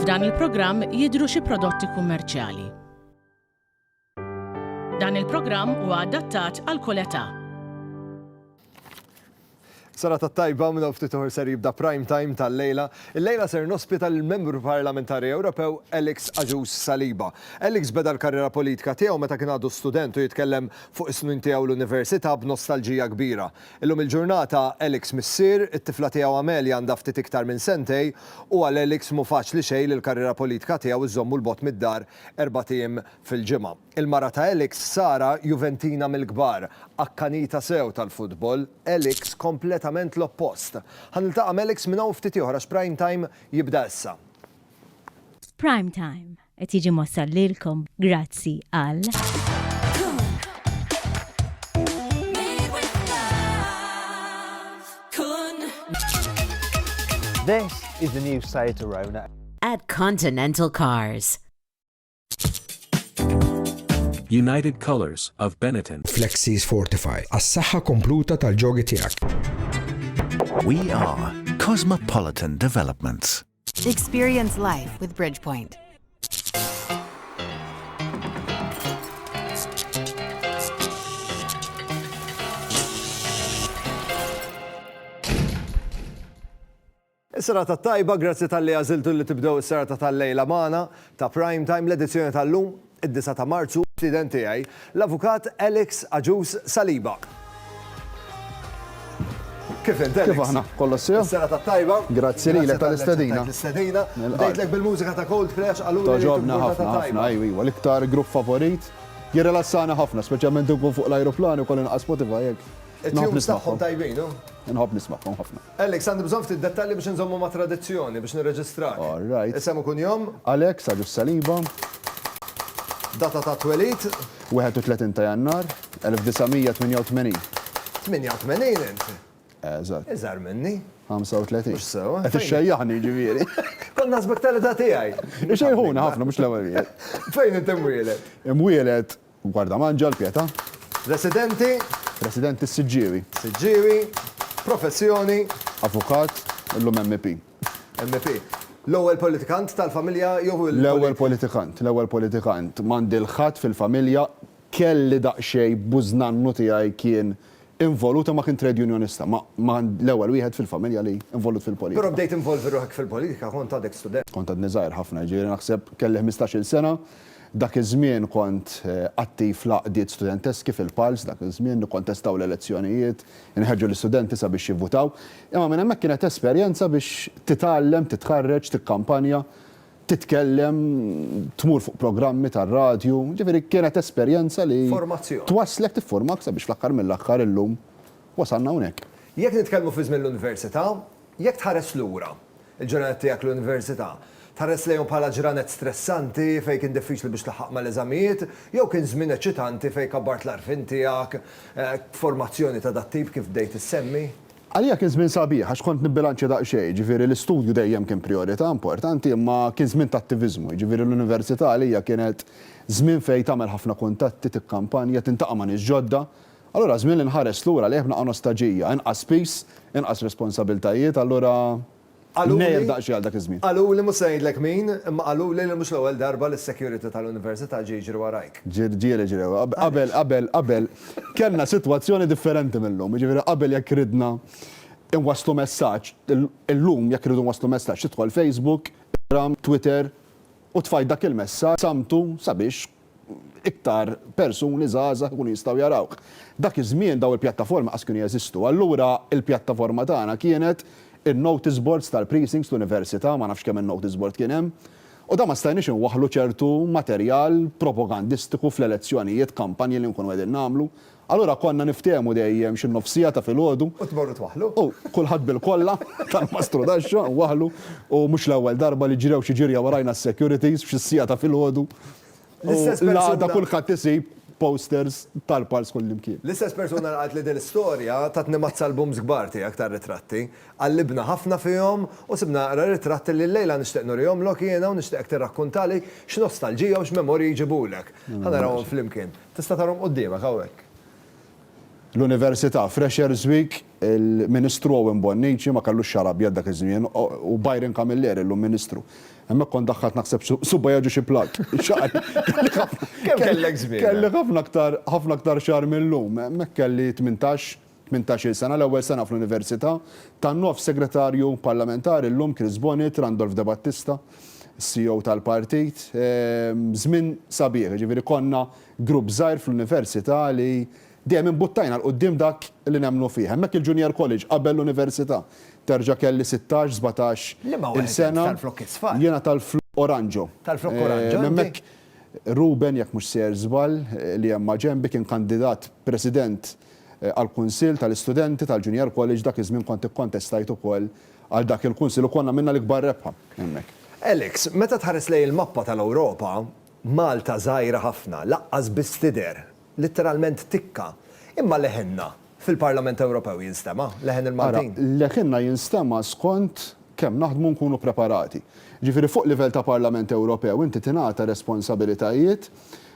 F'dan il-programm jidhru xi prodotti kummerċjali. Dan il-programm huwa adattat għal kull età. Serata tajba minn ftit uħor ser jibda prime time tal-lejla. Il-lejla ser nospita l-membru parlamentari Ewropew Alex Agius Saliba. Alex beda l-karriera politika tiegħu meta kien għadu student u jitkellem fuq is-snin tiegħu l-università b'nostalġija kbira. Illum il-ġurnata Alex missier, it-tifla tiegħu Amelia għandha ftit iktar minn sentej u għal Alex mu faċli xejn l-karriera politika tiegħu iżommu l-bot mid-dar 4 tiem fil-ġimgħa. Il-mara ta' Alex Sara Juventina mill-kbar, akkanita sew tal-futbol, Alex kompletament l-oppost. Ħaniltaqa' Alex minn hawn ftit oħra prime time jibda issa. Prime time qed jiġi mossal lilkom grazzi għal This is the new Seat Arona at Continental Cars. United Colors of Benetton. Flexis Fortify, għas-saħħa kompluta tal-ġogi tiegħek. We are Cosmopolitan Developments. Experience life with Bridgepoint. Is-serata tajba, grazzi tal-li għażiltu li tibdew is-serata tal-lejla magħna ta' prime time l-edizzjoni tal-lum id-9 ta' Marzu, student tiegħi, l-avukat Alex Agius Saliba. Kif int Alex? Kif aħna? Kollu sew? Is-serata tajba. Grazzi lilek tal-istedina. L-istedina. Bdejtlek bil-mużika ta' Coldplay għax qalu Toġobna ħafna, ajwa, l-iktar grupp favorit. Jirrelassana ħafna, speċjalment ikun fuq l-ajruplan u kollu inqas Spotify hekk. It-tjums tagħhom tajbin, no? Nħobb nisma'hom ħafna. Alex, għandi bżonn ftit dettalji biex nżommu ma' tradizzjoni biex nirreġistrak. All right. Isem ikun jom? Alex Agius Saliba. Data ta' twelid? 31 ta' Jannar 1988. 88 inti? Eżatt. Iżgħar minni? 35. Mhux sewwa. Qed ixxejjaħni ġifieri. Kont naħsbek tal-età tiegħi. Ixejħuna ħafna mhux l-ewwel wieħed. Fejn inti mwieled? Imwieled gwarda manġa l-Pjeta. Residenti? Residenti s-Siġġiewi. Siġġiewi? Professjoni? Avukat, illum MP. MP. L-ewwel politikant tal-familja jew L-ewwel politikant. M'għandi l-ħadd fil-familja kelli daqsxejn bużnannu tiegħi kien involuta ma kien trade unionista, ma l-ewwel wieħed fil-familja li involut fil-politika. Però bdejt involvi ruħek fil-politika, kont għadek student. Kont għadni żgħir ħafna, ġieri naħseb kelli 15-il sena. Dak iż-żmien kont attiv laqdiet studenteski fil-Pals, dak iż-żmien nikkontestaw l-elezzjonijiet, inħeġġu l-istudenti sabiex jivvutaw. Imma minn hemmhekk kienet esperjenza biex titgħallem, titħarreġ, tikkampanja, titkellem, tmur fuq programmi tar-radju, ġifieri kienet esperjenza li twaslek tifformak sabiex fl-aħħar mill-aħħar illum wasalna hawnhekk. Jekk nitkellmu fi żmien l-università, jekk tħares lura il-ġurnata tiegħek l-università, tħares lejhom bħala ġranet stressanti fejn kien diffiċli biex tlaħħaq mal-eżamijiet, jew kien żmien eċitanti fejn kabbart l-arfin tiegħek, formazzjoni ta' dat tip kif bdejt issemmi? Għalija kien żmien sabiħ għax kont nibbilanċja daqsxejn, ġifieri l-istudju dejjem kien priorità importanti, imma kien żmien ta' attiviżmu, ġifieri l-università għalija kienet żmien fejn tagħmel ħafna kuntatti, tikkampanja, tintaqa' ma' nies ġodda. Allura żmien li nħares lura lejh bnaqa' nostaġija, inqas peace, inqas responsabiltajiet, allura nejr daqsxejn għal dak iż-żmien. Qalu li mhux se ngħidlek min, imma qalu li mhux l-ewwel darba lis-security tal-università ġiġri warajk. Ġieli qabel kellna sitwazzjoni differenti mill-lum, ġifieri qabel jekk ridna inwasslu messaġġ, illum jekk ridu nwasslu messaġġ tidħol Facebook, Instagram, Twitter u tfajt dak il-messaġġ samtu sabiex iktar persuni żgħażagħ ikunu jistgħu jarawk. Dak iż-żmien daw il-pjattaforma qas kienu jeżistu. Allura il-pjattaforma tagħna kienet il-notice boards tal-precincts l-università, ma nafx kemm il-notice board kien hemm, u da ma stajniex inwaħħlu ċertu materjal propagandistiku fl-elezzjonijiet, kampanji li nkunu qegħdin nagħmlu. Allura konna niftehmu dejjem xi nofsija ta' filgħodu. U tmorru twaħħlu? U kulħadd bil-kollha tal-mastru daxxa waħlu u mhux l-ewwel darba li ġrew xi ġirja warajna s-securities f'xi sija ta' filgħodu. L-għada kulħadd isib posters tal-Pals kullimkien. L-istess persuna għalt li dil-istorja tatni mazza l-bums kbar tiegħek tar-ritratti, għallibna ħafna fihom u sibna ritratti li l-lejla nixtieq nurihom lok jiena u nixtieq tirrakkuntali x'nostalġija u x'memorji jġibulek. Ħanarawhom flimkien. Tista' tarhom qudiemek hawnhekk. L-Università Freshers Week il-Ministru Owen Bonnici ma kellux xarab dak iż-żmien u Byron Camilleri l Ministru. Hemmhekk kont daħħalt naħseb subba jaġu xi plak. Kemm kellek żmien? Kelli ħafna aktar xahar mill-lum. Hemmhekk kelli 18 sena, l-ewwel sena fl-Università, tan-nof segretarju parlamentari llum Chris Bonnet, Randolph De Battista, CEO tal-partit. Żmien sabiħ, ġifieri konna grupp żgħir fl-Università li dejjem imbuttajna l-qudiem dak li nemmnu fih. Hemmhekk il-Junior College qabel l-Università. Terġa' kelli 16-17 il-sena. Tal-flok isfar? Jiena tal-flok Oranġo. Tal-flok Oranġo. Hemmhekk Ruben, jekk mhux ser żball, li hemm ma' ġenbi kien kandidat president għal-Kunsill tal-Istudenti tal-Junior College dak iż-żmien kont ikkontestajt ukoll għal dak il-Kunsill u konna minna l-ikbar rebħa hemmhekk. Alex, meta tħares lej il-mappa tal-Ewropa, Malta żgħira ħafna, laqqas biss tidher, letteralment tikka, imma leħenna fil-Parlament Ewropew jinstema, leħen il-Maltin. Leħenna jinstema skont kemm naħdmu nkunu preparati. Ġifieri fuq livell ta' Parlament Ewropew inti tingħata responsabilitajiet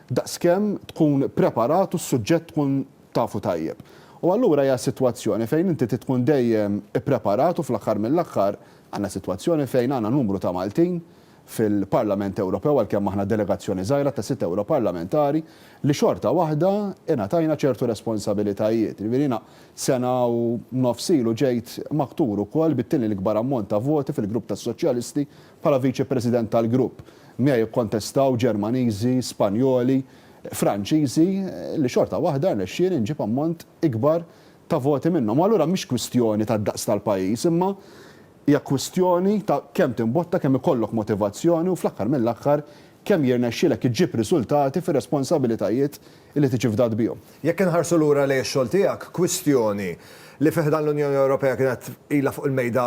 daqskemm tkun preparat u s-suġġett tkun tafu tajjeb. U allura hija sitwazzjoni fejn inti tkun dejjem ippreparat u fl-aħħar mill-aħħar għandna sitwazzjoni fejn għandna numru ta' Maltin fil-Parlament Ewropew għalkemm aħna delegazzjoni żgħira ta' 6 Europarlamentari li xorta waħda ingħatajna ċertu responsabilitajiet. Jiena sena u nofsilu ġejt maqtur ukoll bit-tieni l-ikbar ammont ta' voti fil-grupp tas-Soċjalisti bħala Viċi President tal-grupp. Miegħi jikkontestaw Ġermaniżi, Spanjoli, Franċiżi li xorta waħda rnexxien inġib ammont ikbar ta' voti minnhom. Allura mhix kwistjoni tad-daqs tal-pajjiż, imma hija kwistjoni ta' kemm timbotta, kemm ikollok motivazzjoni u fl-aħħar mill-aħħar kemm jirnexxielek iġġib riżultati fir-responsabilitajiet li tiġi bihom. Jekk inħarsu lura lejn ix-xogħol tiegħek, kwistjoni li fih dan l-Unjoni Ewropea kienet ilha fuq il-mejda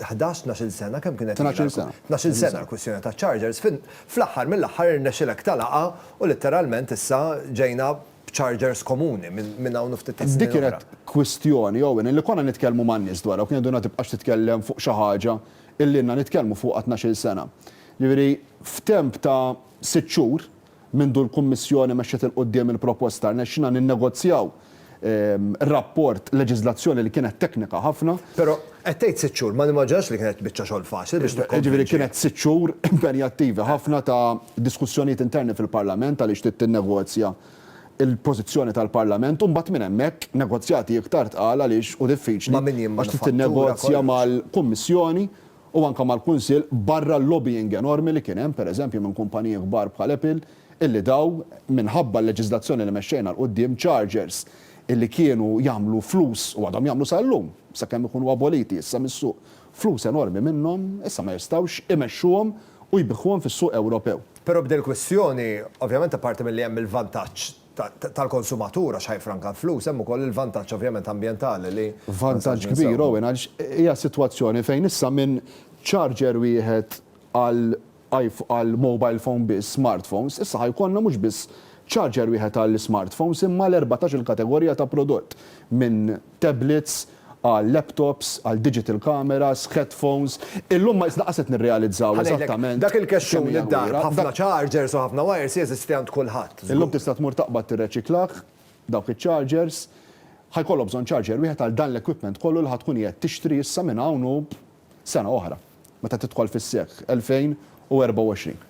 11-12 sena, kemm kienet? 12 sena. 12 sena l-kwistjoni ta' chargers. Fl-aħħar mill-aħħar irnexxilek talaqa u letteralment issa ġejna chargers komuni minn hawn ftit snin. Dik kienet kwistjoni Owen li konna nitkellmu man-nies dwarha u kien duna tibqax titkellem fuq xi ħaġa illi inna nitkellmu fuq 12 sena. Jiġifieri f'temp ta' 6 xhur minn l-Kummissjoni mexxet il-qudiem il-proposta rnexxina ninnegozjaw rapport leġiżlazzjoni li kienet teknika ħafna. Però qed tgħid 6 xhur, ma nimmaġinax li kienet biċċa xogħol faċli biex Ġifieri kienet 6 xhur impenjattivi ħafna ta' diskussjonijiet interni fil-Parlament għaliex trid tinnegozja il-pożizzjoni tal-Parlament u mbagħad minn hemmhekk negozjati iktar tqal għaliex u diffiċli għax trid tinnegozja mal-Kummissjoni u anke mal-Kunsill barra l-lobbying enormi li kien hemm pereżempju minn kumpaniji kbar bħal Apple illi daw minħabba l-leġiżlazzjoni li mexxejna l-qudiem chargers illi kienu jagħmlu flus u għadhom jagħmlu sal-lum sakemm ikunu aboliti issa mis-suq flus enormi minnhom issa ma jistgħux imexxuhom u jbiħħuhom fis-suq Ewropew. Però b'dil kwestjoni, ovvjament apparti milli hemm il-vantaġġ tal-konsumatura xajfranka flus, hemm ukoll il-vantaġġ ovvjament ambjentali li. Vantaġġ kbir Owen għaliex hija sitwazzjoni fejn issa minn charger wieħed għal mobile phone biss, smartphones, issa ħajkonna mhux biss charger wieħed għal smartphones imma l-14 il-kategorija ta' prodott minn tablets għal laptops, għal digital cameras, headphones, illum ma jisnaqaset nirrealizzaw eżattament. Dak il-kesċun id-dar, ħafna chargers u ħafna wires jeżisti għand kulħadd. Illum tista' tmur taqbad tirreċiklaħ dawk il-chargers, ħajkollok bżonn charger wieħed għal dan l-equipment kollu li ħatkun qiegħed tixtri issa minn hawn sena oħra meta tidħol fis-seħħ 2024.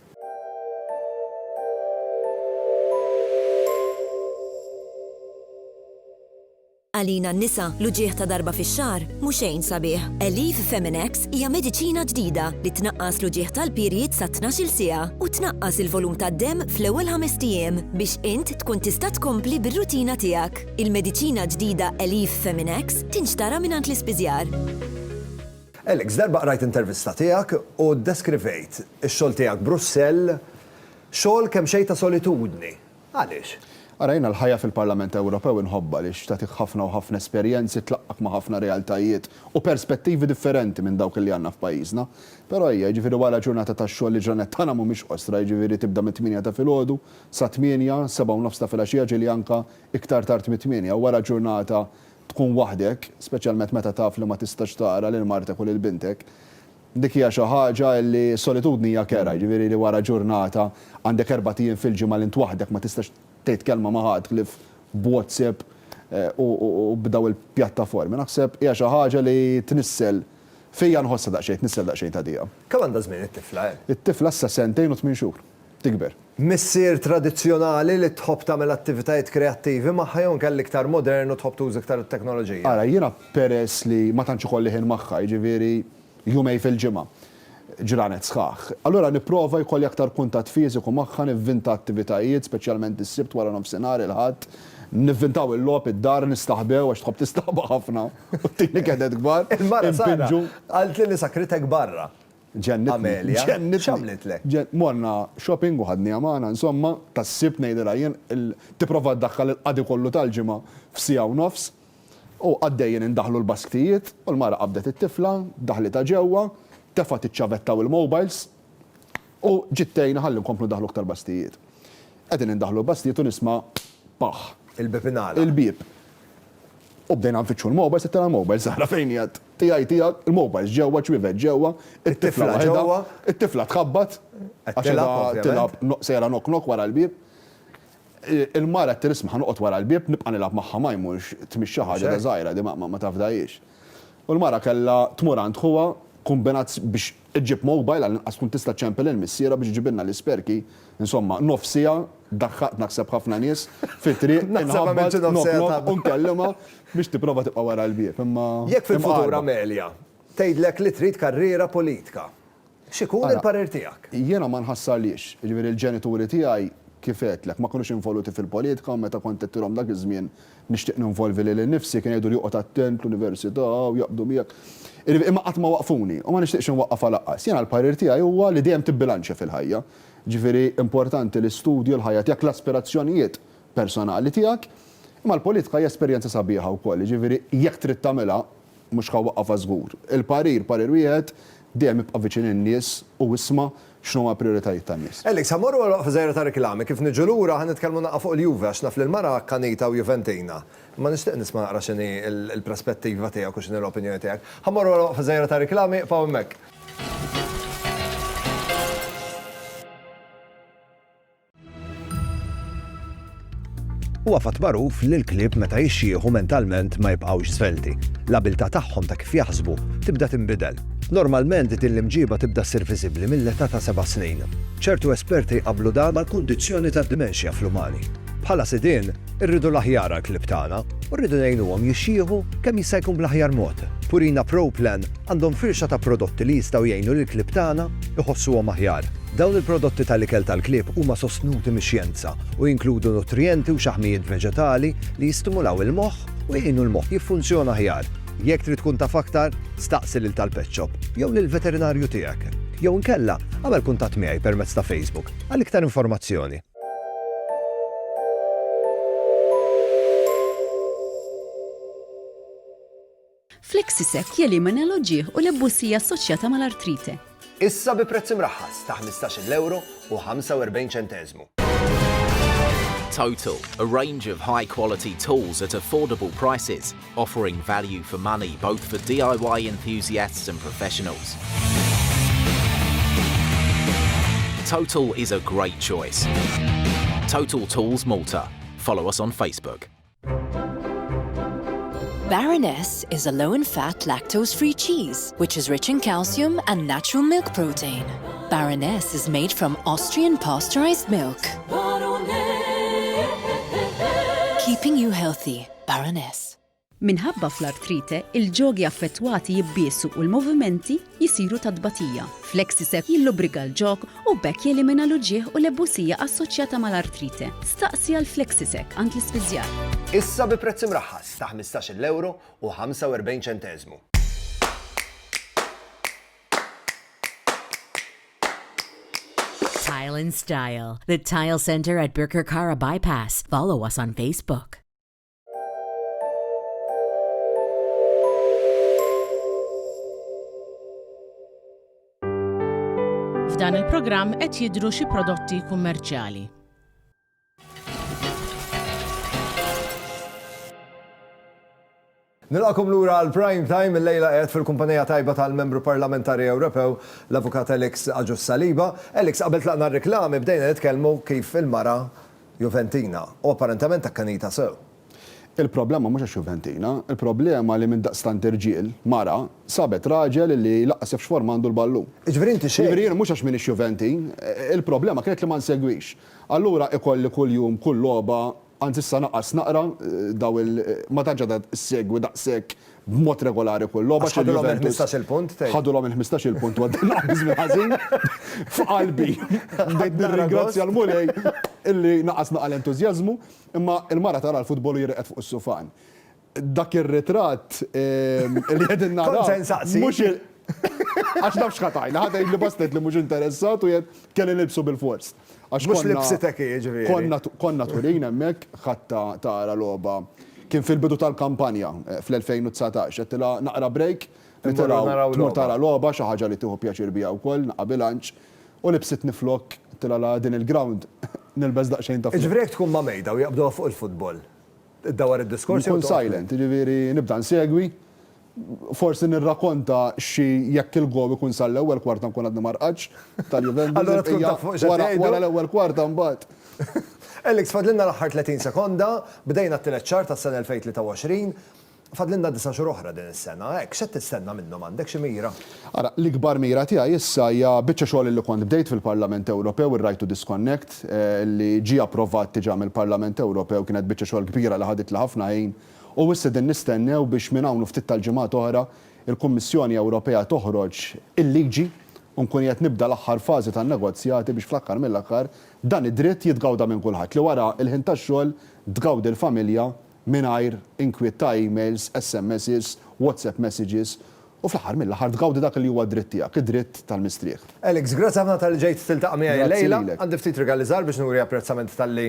Għalina n-nisa l-ġieħ ta' darba fix-xahar mhux xejn sabiħ. Elif Feminex hija mediċina ġdida li tnaqqas l-ġieħ tal-perjied sa 12 siegħa u tnaqqas il-volum tad-demm fl-ewwel 5 ijiem biex int tkun tista' tkompli bir-rutina tiegħek. Il-mediċina ġdida Elif Feminex tinxtara mingħand l-ispiżjar. Alex, darba qrajt intervista tiegħek u deskrivejt ix-xogħol tiegħek Brussell xogħol kemm xejn ta' solitudni. Għaliex? Arajna l-ħajja fil-Parlament Ewropew inħobba li xtatik ħafna u ħafna esperjenzi tlaqqak ma' ħafna realtajiet u perspettivi differenti minn dawk li għandna f'pajjiżna. Però hija ġifieri wara ġurnata tax-xogħol li ġranet tagħna mhumiex qosra, ġifieri tibda mit-8 ta' filgħodu sa 8, 7:30 ta' filgħaxija ġieli anke iktar tard mit-8 u wara ġurnata tkun waħdek, speċjalment meta taf li ma tistax tara lil martek u lil bintek. Dik hija xi ħaġa li solitudni hija kera, ġifieri li wara ġurnata għandek 4 ijiem fil-ġimgħa li int waħdek ma tistax tgħid kelma ma' ħadd klif b'WhatsApp u bdaw il-pjattaformi. Naħseb hija xi ħaġa li tnissel fija nħossa daqsxejn, tnissel daqsxejn ta' dija. Kemm għandha żmien it-tifla? It-tifla issa 2 u 8 xhur. Tikber. Missier tradizzjonali li tħobb tagħmel attivitajiet kreattivi magħha jew kelli iktar modern u tħobb tuża iktar it-teknoloġija. Ara, jiena peress li ma tantx ikolli ħin magħha, jiġifieri jumej fil-ġimgħa. Ġranet sħaħ. Allura nipprova jkolli aktar kuntatt fiżiku magħha, nivvinta attivitajiet, speċjalment is-sibt wara nofsinhar il-ħadd, nivvintaw il-logħob id-dar nistaħbew għax tħobb tistaħba ħafna. U t-tieni kienet kbar. Il-mara Sara għalt li sakritek barra. Amelia, x'għamlitlek? Morna shopping u ħadni għamana, insomma, tas-sibt ngħidilha jien tipprova ddaħħal il-qadi kollu tal-ġimgħa f'sija u nofs u għaddejjin indaħlu l-basktijiet u l-mara qabdet it-tifla, daħlita ġewwa, tefa' tiċċavettaw il-mobiles u ġittejna ħalli nkomplu daħlu aktar bastijiet. Qegħdin indaħlu l-bastijiet u nisma' paħ. Il-bibinala. Il-bib. U bdejna nfittxu l-mobiles, it-tela l-mobiles saħra fejn jgħid. Tiegħi il-mobiles ġewwa, ċwivet ġewwa, it-tifla ġewwa, it-tifla tħabbat, għax tilab sejra nok wara l-bib. Il-mara t-tirisma noqgħod wara l-bib, nibqa' nilab magħha ma jmurx tmix xi ħaġa ta' żgħira di ma tafdajiex. U l-mara kellha tmur għand ħuwa kombinat biex iġib mobile għal inqas tkun tista' ċempel il-missiera biex ġibinna l-isperki, insomma, nofsija daħħaqt naħseb ħafna nies fit-triq inħabbat unkellima biex tipprova tibqa' wara l-bieb. Jekk fil-futur Amelia, tgħidlek li trid karriera politika. X'ikun il-parir tiegħek? Jiena ma nħassarlix, jiġifieri l-ġenituri tiegħi kifetlek ma konux involuti fil-politika, meta kont qedtilhom dak iż-żmien nixtieq ninvolvi lil nifsi kien jgħidu li joqgħod attent l-università u jaqbdu miegħek. Imma qatt ma waqfuni u ma nixtieqx inwaqqaf għalaqqas. Jiena l-parir tiegħi huwa li dejjem tibbilanċja fil-ħajja. Ġifieri importanti l-istudju l-ħajja tiegħek l-aspirazzjonijiet personali tiegħek, imma l-politika hija esperjenza sabiħa wkoll. Ġifieri jekk trid tagħmilha mhux ħawwaqqafha żgur. Il-parir wieħed dejjem ibqa' viċin in-nies u isma' x'nu ma' prioritajiet tan-nies. Alex, ħammorru għal żgħira ta' reklami, kif niġu lura ħan nitkellmu naqgħu fuq il-Juve għax naf l-mara Kanita u Juventina. Ma nixtieq nisma' naqra x'inhi l-prospettiva tiegħek u x'inhi l-opinjoni tiegħek. Ħammorru għal żgħira ta' reklami f'hawn hemmhekk. Huwa fatt magħruf li l-klieb meta jixxieħu mentalment ma jibqgħux svelti. L-abilità tagħhom ta' kif jaħsbu tibda tinbidel. Normalment din l-imġiba tibda ssir viżibbli mill-età ta' 7 snin. ċertu esperti qablu dan mal-kundizzjoni ta' dimensja fl-umani. Bħala sidien, irridu l-aħjar għall-klieb tagħna u rridu ngħinuhom jixxieħu kemm jista' jkun bl-aħjar mod. Purina Pro Plan għandhom firxa ta' prodotti li jistgħu jgħinu lill-klieb tagħna iħossuhom aħjar. Dawn il-prodotti tal-ikel tal-klieb huma sostnuti mix-xjenza u jinkludu nutrienti u xaħmijiet veġetali li jistimulaw il-moħħ u jgħinu l-moħħ jiffunzjona aħjar. Jekk trid tkun taf aktar, staqsi lil tal-pet shop jew lill-veterinarju tiegħek. Jew inkella għamel kuntatt miegħi permezz ta' Facebook għal iktar informazzjoni. Flexisec jelimina l-oġieħ u l-ebbusija assoċjata mal-artrite. Issa bi prezz imraħħas ta' 15 euro u 45 ċentesmu. Total, a range of high-quality tools at affordable prices, offering value for money both for DIY enthusiasts and professionals. Total is a great choice. Total Tools Malta. Follow us on Facebook. Baroness is a low-in-fat, lactose-free cheese, which is rich in calcium and natural milk protein. Baroness is made from Austrian pasteurized milk. Keeping you healthy, Baroness. Minħabba fl-artrite, il-ġogi affettwati jibbiesu u l-movimenti jisiru ta' tbatija. Flexisec jillubriga l-ġog u bekk jelimina l-uġieħ u l-ebbusija assoċjata mal-artrite. Staqsi għal Flexisec għand l-ispiżjar. Issa bi prezz imraħħas ta' 15 euro u 45 ċentesmu. Tile and Style, the Tile Center at Birkirkara Bypass. Follow us on Facebook. F'dan il-programm qed jidhru xi prodotti kummerċjali. Nilqakom lura għal Prime Time il-lejla qed fil-kumpanija tajba tal-Membru Parlamentari Ewropew l-Avukat Alex Agius Saliba. Alex, qabel tlaqna r-reklami bdejna nitkellmu kif il-mara Juventina u apparentement akkanita sew. Il-problema mhux għax-Juventina, il-problema li minn daqstant irġiel mara sabet raġel li laqqas jafx forma għandu l-ballu. Ġifieri inti xejn. Ġifieri mhux għax minix Juventin, il-problema kienet li ma nsegwix. Allura ikolli kuljum kull logħba anzi issa naqqas naqra daw ma taġġa segwi daqshekk b'mod regolari kull logħba. Ħadulhom il-15 punt. Ħadulhom il-15 punt u għaddin naqbiż minn ħażin f'qalbi. Bdejt nirringrazzja l-mulej illi naqas naqal entużjażmu, imma il-mara tara l-futbol jirqed fuq is-sufan. Dak ir-ritratt li qegħdin naraw. Mhux għax nafx ħatajna, ħataj li bastet li mhux interessat u jgħid kelli nilbsu bil-fors. Mhux libsitek ġifieri. Konna turin hemmhekk ħadd tara logħba. Kien fil-bidu tal-kampanja fl-2019, qed naqra break, tmur tara logħba xi ħaġa li tieħu pjaċir biha wkoll, naqa' bilanċ u libsit niflok tila din il-ground nilbes daqsxejn ta' Ġifieri tkun ma' mejda u jaqbduha fuq il-futbol. Iddawar id-diskors. Nkun silent, ġifieri nibda nsegwi. Forsi nirrakkonta xi jekk il-gol ikun sal-ewwel kwarta nkun għadni marqax tal-Juventus. Wara l-ewwel kwarta mbagħad. Alex, fadlinna l-aħħar 30 sekonda, bdejna t-tielet xahar tas-sena 2023, fadlinna 9 xhur oħra din is-sena, hekk x'qed tistenna minnhom għandek xi mira? Ara, l-ikbar mira tiegħi issa hija biċċa xogħol li kont bdejt fil-Parlament Ewropew ir-Right to Disconnect li ġie approvat diġà mill-Parlament Ewropew kienet biċċa xogħol kbira li ħadet li ħafna ħin u issa din nistennew biex minn hawn ftit tal-ġimgħat oħra il-Kummissjoni Ewropea toħroġ il-liġi u nkun qed nibda l-aħħar fażi tan-negozjati biex fl-aħħar mill-aħħar dan id-dritt jitgawda minn kulħadd li wara il-ħin tax-xogħol tgawdi l-familja mingħajr inkwiet ta' emails, SMSs, WhatsApp messages u fl-aħħar mill-aħħar tgawdi dak li huwa dritt tiegħek, id-dritt tal-mistrieħ. Alex, grazzi ħafna tal-ġejt tiltaqa' miegħi lejla. Għandi ftit rigali żgħar biex nuri apprezzament tal-li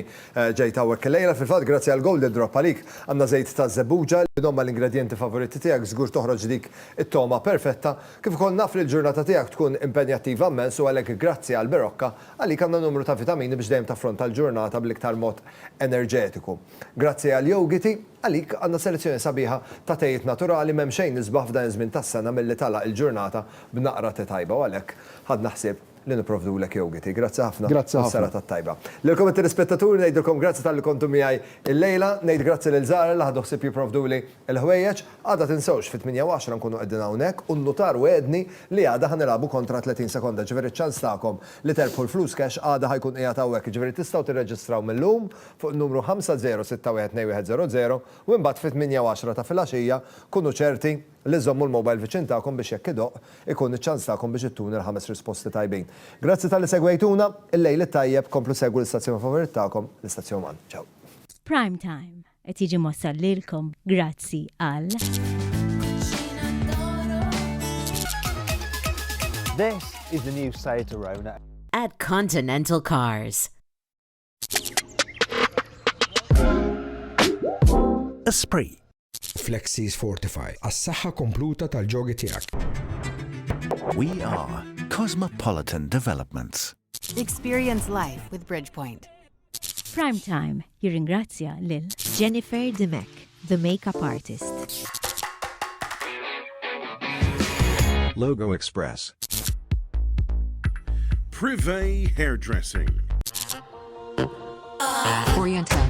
ġejt hawnhekk lejla. Fil-fatt grazzi għal Golden Drop għalik għandna żejt ta' żebbuġa li domma l-ingredjenti favoriti tiegħek żgur toħroġ dik it-toma perfetta. Kif ukoll naf li l-ġurnata tiegħek tkun impenjattiva immens u għalhekk grazzi għal Berokka għalik għandna numru ta' vitamini biex dejjem taffronta l-ġurnata bl-iktar mod enerġetiku. Grazzi għal Yogiti għalik għandna selezzjoni sabiħa ta' tejjed naturali m'hemm xejn nisbaħ f'dan iż-żmien tas-sena milli talaq il-ġurnata b'naqra ta' tajba u għalhekk ħadna ħsieb li nipprovdulek Yogiti. Grazzi ħafna. Grazzi ħafna. Sara tat-tajba. Lilkom it-telespettaturi ngħidilkom grazzi tal-li kontu miegħi il-lejla, ngħid grazzi lil Żara li ħadu ħsieb jipprovduli l-ħwejjeġ. Għadha tinsewx fit-8 nkunu qegħdin hawnhekk u nnutar wedni li għadha ħanilagħbu kontra 30 sekonda. Ġifieri ċans tagħkom li terbħu l-flus cash għadha ħajkun qiegħed hawnhekk. Ġifieri tistgħu tirreġistraw millum fuq numru 50612100 u imbagħad fit-8 ta' filgħaxija kunu ċerti li żommu l-mobile viċin tagħkom biex jekk idoq ikun iċ-ċans tagħkom biex ittuni l-5 risposti tajbin. Grazzi tal-li segwejtuna, il-lejl it-tajjeb komplu segwu l-istazzjon favorit tagħkom, l-istazzjon Man. Ciao. Prime Time qed jiġi mossal lilkom grazzi għal This is the new Seat Arona at Continental Cars. Esprit. Flexis Fortify, għas-saħħa kompluta tal-ġogi tiegħek. We are Cosmopolitan Developments. Experience life with Bridgepoint. Prime Time jirringrazzja lil Jennifer Demek, the makeup artist. Logo Express. Privé Hairdressing. Oriental.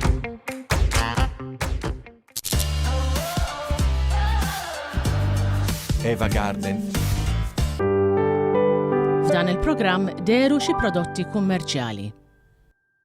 Eva Garden. F'dan il-programm deru xi prodotti kummerċjali.